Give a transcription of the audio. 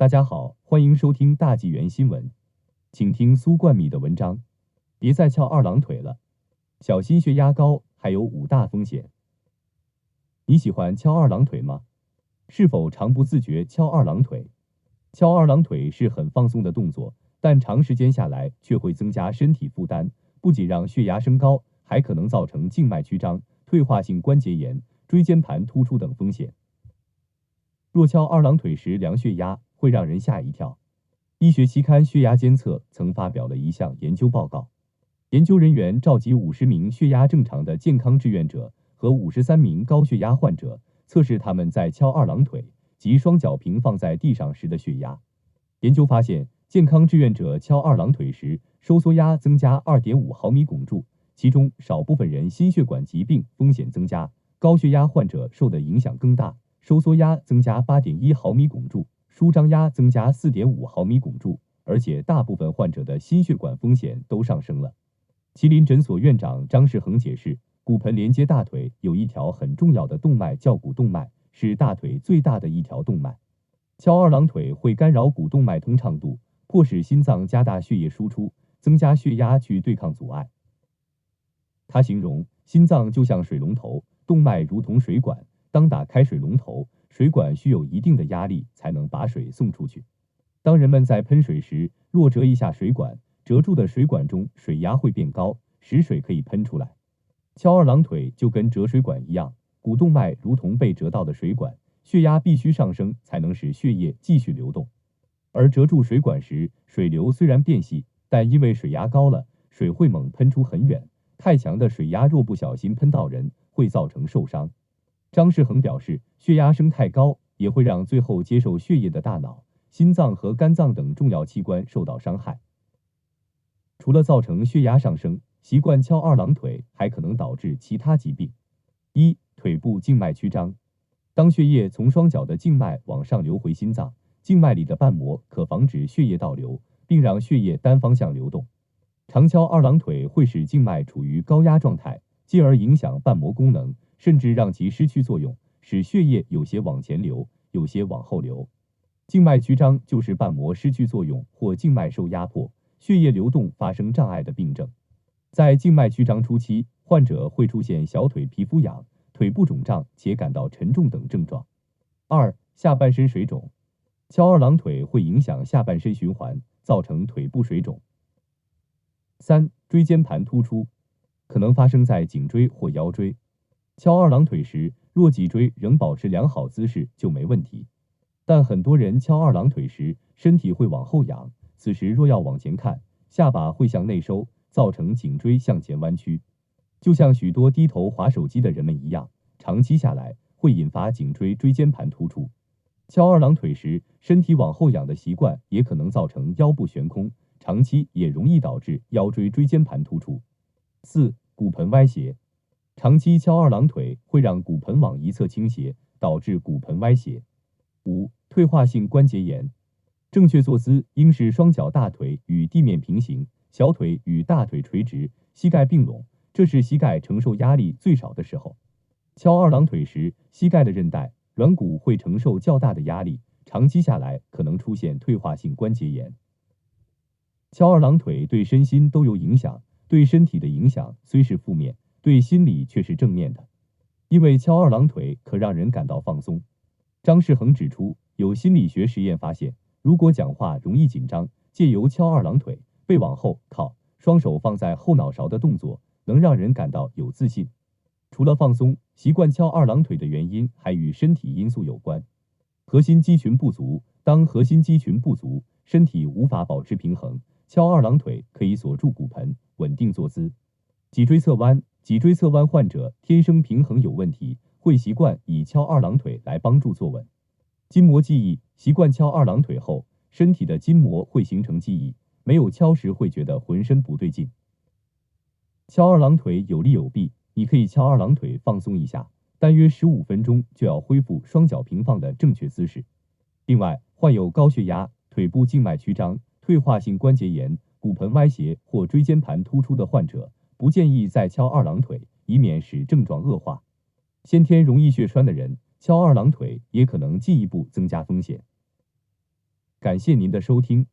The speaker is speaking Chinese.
大家好，欢迎收听大纪元新闻，请听苏冠米的文章。别再翘二郎腿了，小心血压高，还有5大风险。你喜欢翘二郎腿吗？是否常不自觉翘二郎腿？翘二郎腿是很放松的动作，但长时间下来却会增加身体负担，不仅让血压升高，还可能造成静脉曲张、退化性关节炎、椎间盘突出等风险。若翘二郎腿时量血压，会让人吓一跳。医学期刊《血压监测》曾发表了一项研究报告，研究人员召集50名血压正常的健康志愿者和53名高血压患者，测试他们在翘二郎腿及双脚平放在地上时的血压。研究发现，健康志愿者翘二郎腿时，收缩压增加2.5毫米汞柱，其中少部分人心血管疾病风险增加，高血压患者受的影响更大。收缩压增加8.1毫米汞柱，舒张压增加4.5毫米汞柱，而且大部分患者的心血管风险都上升了。麒麟诊所院长张世恒解释，骨盆连接大腿有一条很重要的动脉叫股动脉，是大腿最大的一条动脉。翘二郎腿会干扰股动脉通畅度，迫使心脏加大血液输出，增加血压去对抗阻碍。他形容心脏就像水龙头，动脉如同水管。当打开水龙头，水管需有一定的压力才能把水送出去。当人们在喷水时，若折一下水管，折住的水管中水压会变高，使水可以喷出来。翘二郎腿就跟折水管一样，股动脉如同被折到的水管，血压必须上升才能使血液继续流动。而折住水管时，水流虽然变细，但因为水压高了，水会猛喷出很远。太强的水压若不小心喷到人，会造成受伤。张世恒表示，血压升太高也会让最后接受血液的大脑、心脏和肝脏等重要器官受到伤害。除了造成血压上升，习惯翘二郎腿还可能导致其他疾病。1. 腿部静脉曲张。当血液从双脚的静脉往上流回心脏，静脉里的瓣膜可防止血液倒流，并让血液单方向流动。长翘二郎腿会使静脉处于高压状态，进而影响瓣膜功能，甚至让其失去作用，使血液有些往前流，有些往后流。静脉曲张就是瓣膜失去作用或静脉受压迫，血液流动发生障碍的病症。在静脉曲张初期，患者会出现小腿皮肤痒、腿部肿胀且感到沉重等症状。2. 下半身水肿。翘二郎腿会影响下半身循环，造成腿部水肿。3. 椎间盘突出，可能发生在颈椎或腰椎。翘二郎腿时，若脊椎仍保持良好姿势就没问题。但很多人翘二郎腿时，身体会往后仰，此时若要往前看，下巴会向内收，造成颈椎向前弯曲。就像许多低头滑手机的人们一样，长期下来会引发颈椎椎间盘突出。翘二郎腿时，身体往后仰的习惯也可能造成腰部悬空，长期也容易导致腰椎椎间盘突出。4. 骨盆歪斜。长期翘二郎腿会让骨盆往一侧倾斜，导致骨盆歪斜。5. 退化性关节炎。正确坐姿应是双脚大腿与地面平行，小腿与大腿垂直，膝盖并拢，这是膝盖承受压力最少的时候。翘二郎腿时，膝盖的韧带、软骨会承受较大的压力，长期下来可能出现退化性关节炎。翘二郎腿对身心都有影响，对身体的影响虽是负面，对心理却是正面的，因为翘二郎腿可让人感到放松。张世恒指出，有心理学实验发现，如果讲话容易紧张，借由翘二郎腿、背往后靠、双手放在后脑勺的动作，能让人感到有自信。除了放松，习惯翘二郎腿的原因还与身体因素有关。核心肌群不足，当核心肌群不足，身体无法保持平衡，翘二郎腿可以锁住骨盆，稳定坐姿。脊椎侧弯患者天生平衡有问题，会习惯以翘二郎腿来帮助坐稳。筋膜记忆，习惯翘二郎腿后，身体的筋膜会形成记忆，没有翘时会觉得浑身不对劲。翘二郎腿有利有弊，你可以翘二郎腿放松一下，大约15分钟就要恢复双脚平放的正确姿势。另外，患有高血压、腿部静脉曲张、退化性关节炎、骨盆歪斜或椎间盘突出的患者，不建议再翘二郎腿，以免使症状恶化。先天容易血栓的人，翘二郎腿也可能进一步增加风险。感谢您的收听。